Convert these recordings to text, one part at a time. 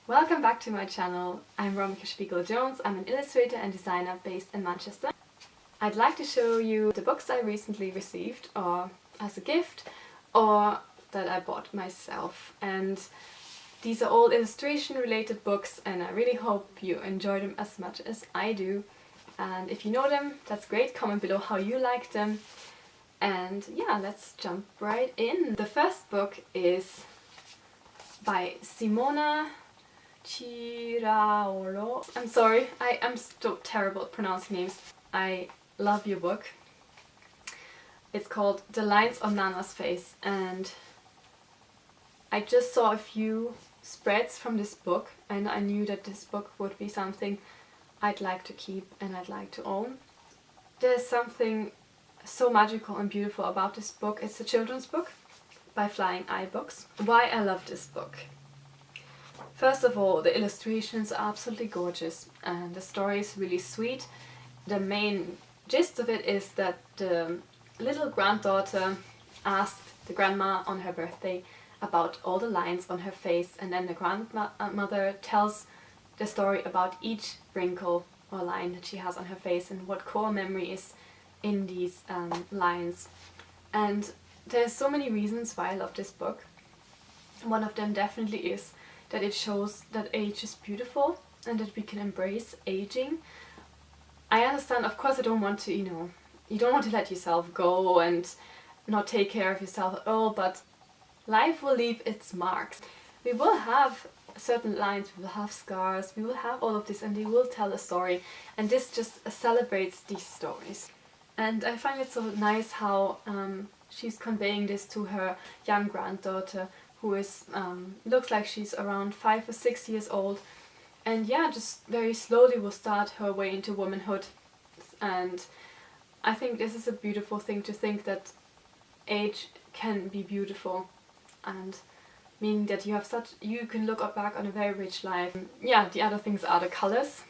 Welcome back to my channel. I'm Romica Spiegl-Jones. I'm an illustrator and designer based in Manchester. I'd like to show you the books I recently received, or as a gift, or that I bought myself. And these are all illustration related books, and I really hope you enjoy them as much as I do. And if you know them, that's great. Comment below how you like them. And yeah, let's jump right in. The first book is by Simona Ciraolo. I'm sorry, I am so terrible at pronouncing names. I love your book. It's called The Lines on Nana's Face, and I just saw a few spreads from this book and I knew that this book would be something I'd like to keep and I'd like to own. There's something so magical and beautiful about this book. It's a children's book by Flying Eye Books. Why I love this book? First of all, the illustrations are absolutely gorgeous and the story is really sweet. The main gist of it is that the little granddaughter asked the grandma on her birthday about all the lines on her face, and then the grandmother tells the story about each wrinkle or line that she has on her face and what core memory is in these lines. And there's so many reasons why I love this book. One of them definitely is that it shows that age is beautiful and that we can embrace aging. I understand, of course, I don't want to, you don't want to let yourself go and not take care of yourself at all, but life will leave its marks. We will have certain lines, we will have scars, we will have all of this, and they will tell a story, and this just celebrates these stories. And I find it so nice how she's conveying this to her young granddaughter, who is looks like she's around 5 or 6 years old, and yeah, just very slowly will start her way into womanhood. And I think this is a beautiful thing to think that age can be beautiful, and meaning that you can look back on a very rich life. Yeah, the other things are the colors.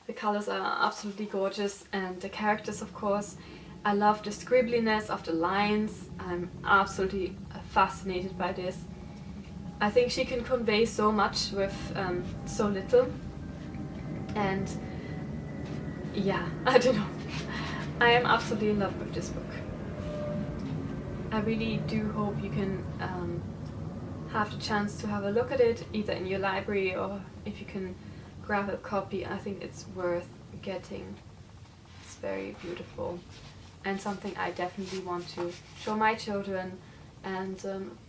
The colors are absolutely gorgeous, and the characters, of course. I love the scribbliness of the lines. I'm absolutely fascinated by this. I think she can convey so much with so little. And yeah, I don't know. I am absolutely in love with this book. I really do hope you can have the chance to have a look at it, either in your library or if you can grab a copy. I think it's worth getting. It's very beautiful and something I definitely want to show my children. And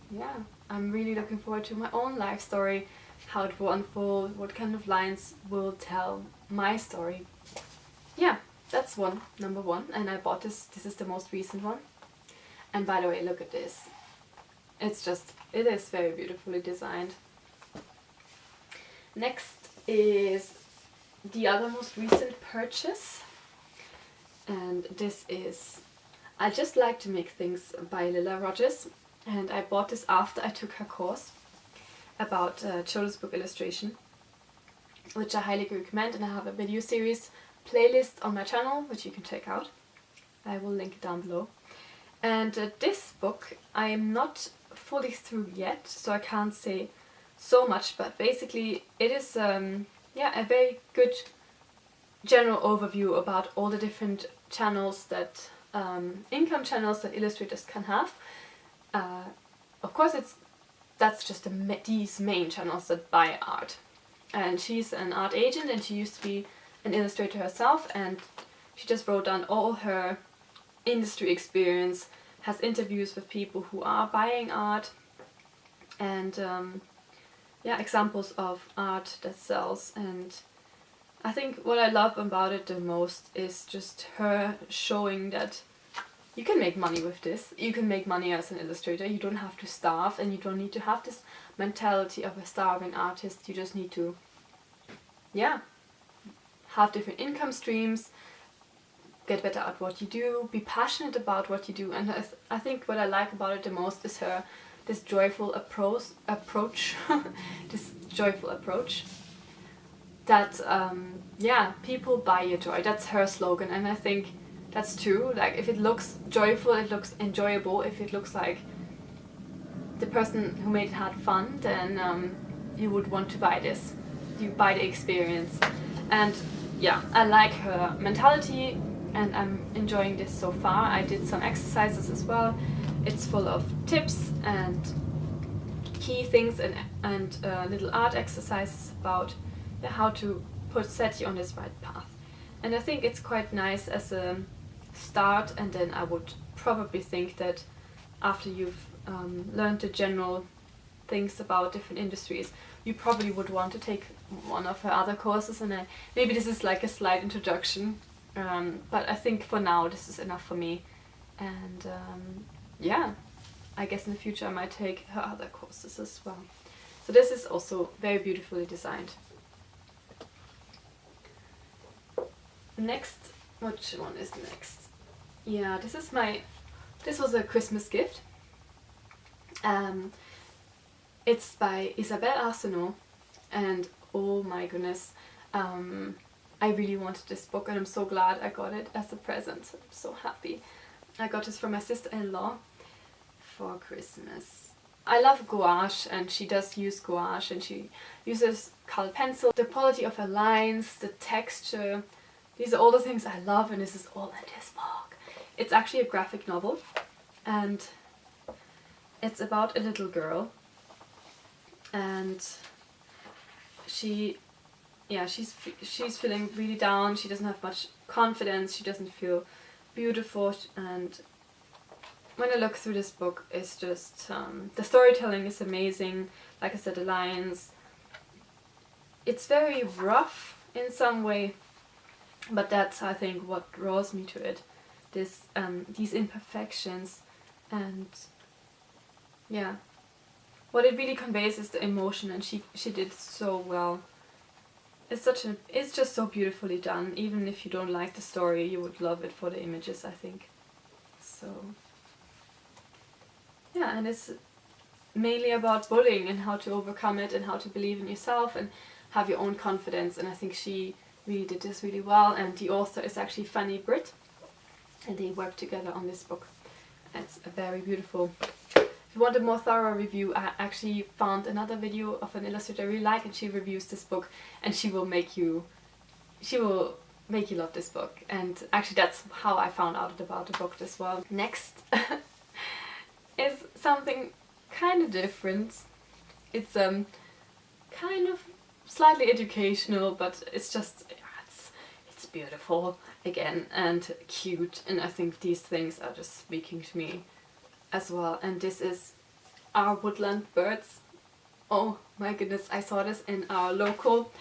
yeah, I'm really looking forward to my own life story, how it will unfold, what kind of lines will tell my story. Yeah, that's number one, and I bought this. This is the most recent one. And by the way, look at this. It is very beautifully designed. Next is the other most recent purchase. And this is I Just Like to Make Things by Lilla Rogers. And I bought this after I took her course about children's book illustration, which I highly recommend, and I have a video series playlist on my channel which you can check out. I will link it down below. And this book I am not fully through yet, so I can't say so much, but basically it is yeah, a very good general overview about all the different channels that income channels that illustrators can have. Of course, that's just these main channels that buy art. And she's an art agent, and she used to be an illustrator herself, and she just wrote down all her industry experience, has interviews with people who are buying art, and yeah, examples of art that sells. And I think what I love about it the most is just her showing that you can make money with this. You can make money as an illustrator. You don't have to starve, and you don't need to have this mentality of a starving artist. You just need to, yeah, have different income streams, get better at what you do, be passionate about what you do. And I think what I like about it the most is this joyful approach, this joyful approach that yeah, people buy your joy. That's her slogan, and I think that's true. Like, if it looks joyful, it looks enjoyable. If it looks like the person who made it had fun, then you would want to buy this. You buy the experience. And yeah, I like her mentality and I'm enjoying this so far. I did some exercises as well. It's full of tips and key things and little art exercises about how to set you on this right path. And I think it's quite nice as a start, and then I would probably think that after you've learned the general things about different industries, you probably would want to take one of her other courses, and maybe this is like a slight introduction, but I think for now this is enough for me. And yeah, I guess in the future I might take her other courses as well. So this is also very beautifully designed. Next, which one is next? Yeah, this was a Christmas gift. It's by Isabelle Arsenault, and oh my goodness, I really wanted this book and I'm so glad I got it as a present. I'm so happy. I got this from my sister-in-law for Christmas. I love gouache, and she does use gouache, and she uses colored pencil. The quality of her lines, the texture, these are all the things I love, and this is all in this book. It's actually a graphic novel, and it's about a little girl, and she's feeling really down. She doesn't have much confidence. She doesn't feel beautiful, and when I look through this book, it's just the storytelling is amazing. Like I said, the lines. It's very rough in some way, but that's, I think, what draws me to it. These imperfections, and yeah, what it really conveys is the emotion, and she did so well. It's just so beautifully done. Even if you don't like the story, you would love it for the images, I think. So yeah, and it's mainly about bullying and how to overcome it and how to believe in yourself and have your own confidence, and I think she really did this really well. And the author is actually Fanny Britt, and they worked together on this book. It's a very beautiful. If you want a more thorough review, I actually found another video of an illustrator I really like, and she reviews this book, and she will make you love this book. And actually that's how I found out about the book as well. Next is something kind of different. It's kind of slightly educational, but it's just it's beautiful again and cute, and I think these things are just speaking to me as well. And this is Our Woodland Birds. Oh my goodness, I saw this in our local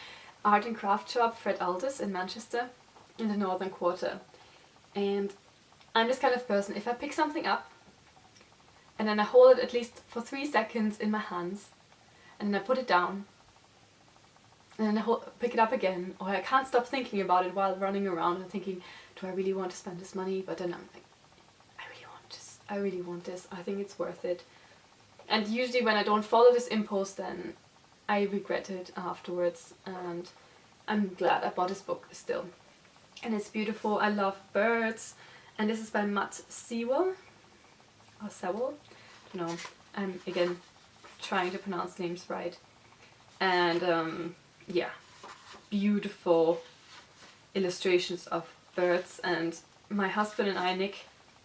art and craft shop, Fred Aldous in Manchester in the Northern Quarter. And I'm this kind of person, if I pick something up and then I hold it at least for 3 seconds in my hands, and then I put it down, and then I pick it up again, or I can't stop thinking about it while running around and thinking, do I really want to spend this money? But then I'm like, I really want this, I think it's worth it. And usually when I don't follow this impulse, then I regret it afterwards, and I'm glad I bought this book still. And it's beautiful. I love birds, and this is by Matt Sewell. Or Sewell? No, I'm again trying to pronounce names right. And yeah, beautiful illustrations of birds. And my husband and I, Nick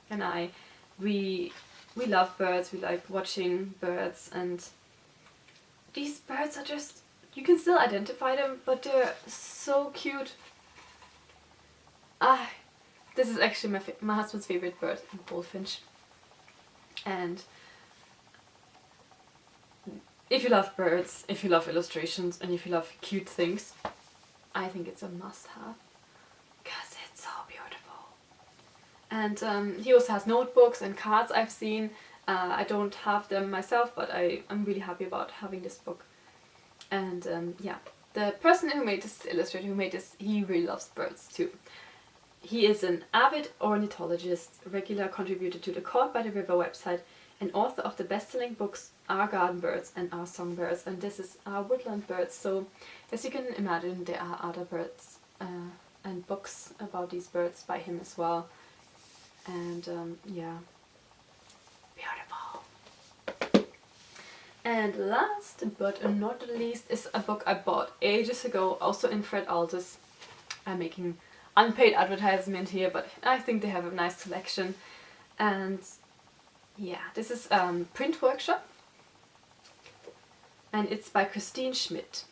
and I, we love birds. We like watching birds, and these birds are just, you can still identify them, but they're so cute. This is actually my husband's favorite bird, bullfinch. And if you love birds, if you love illustrations, and if you love cute things, I think it's a must-have, because it's so beautiful. And he also has notebooks and cards I've seen. I don't have them myself, but I'm really happy about having this book. And yeah, the person who made this, illustrator who made this, he really loves birds too. He is an avid ornithologist, regular contributor to the Caught by the River website, and author of the best-selling books Our Garden Birds and Our Songbirds, and this is Our Woodland Birds. So as you can imagine, there are other birds and books about these birds by him as well. And yeah, beautiful. And last but not least is a book I bought ages ago, also in Fred Altus. I'm making unpaid advertisement here, but I think they have a nice selection. And yeah, this is Print Workshop, and it's by Christine Schmidt.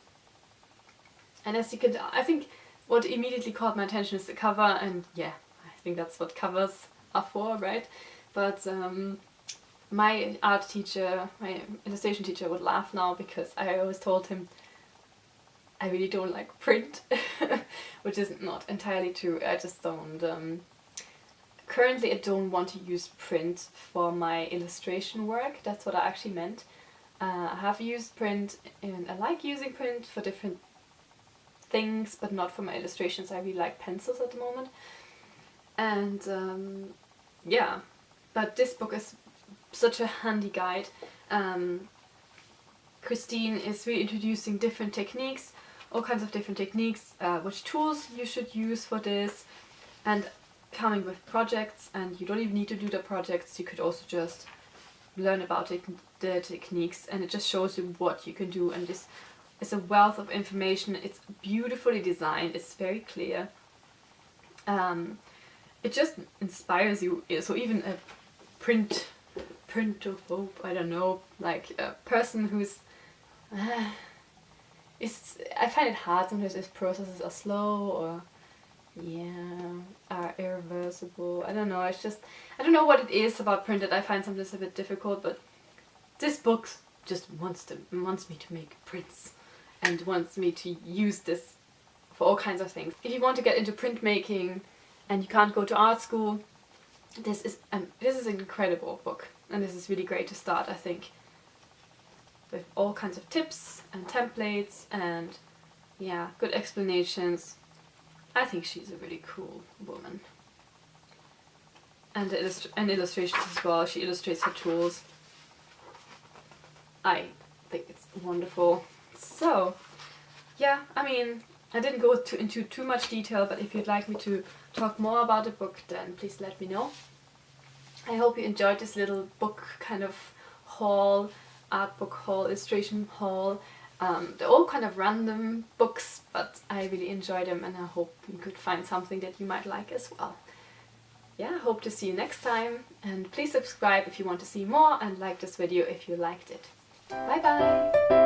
And as you can, I think what immediately caught my attention is the cover, and yeah, I think that's what covers are for, right? But my art teacher, my illustration teacher would laugh now, because I always told him I really don't like print, which is not entirely true. I just don't, currently I don't want to use print for my illustration work. That's what I actually meant. I have used print and I like using print for different things, but not for my illustrations. I really like pencils at the moment. And yeah, but this book is such a handy guide. Christine is really introducing different techniques, all kinds of different techniques, which tools you should use for this, and coming with projects. And you don't even need to do the projects, you could also just learn about the techniques, and it just shows you what you can do. And this is a wealth of information. It's beautifully designed, it's very clear. It just inspires you. So even a printophobe, I don't know, like a person who's I find it hard sometimes if processes are slow or are irreversible. I don't know, it's just, I don't know what it is about print that I find sometimes a bit difficult, but this book just wants me to make prints and wants me to use this for all kinds of things. If you want to get into printmaking and you can't go to art school, this is an incredible book, and this is really great to start, I think, with all kinds of tips and templates and yeah, good explanations. I think she's a really cool woman. And illustrations as well. She illustrates her tools. I think it's wonderful. So yeah, I mean, I didn't go into too much detail, but if you'd like me to talk more about the book, then please let me know. I hope you enjoyed this little book kind of haul, art book haul, illustration haul. They're all kind of random books, but I really enjoy them, and I hope you could find something that you might like as well. Yeah, I hope to see you next time, and please subscribe if you want to see more, and like this video if you liked it. Bye bye!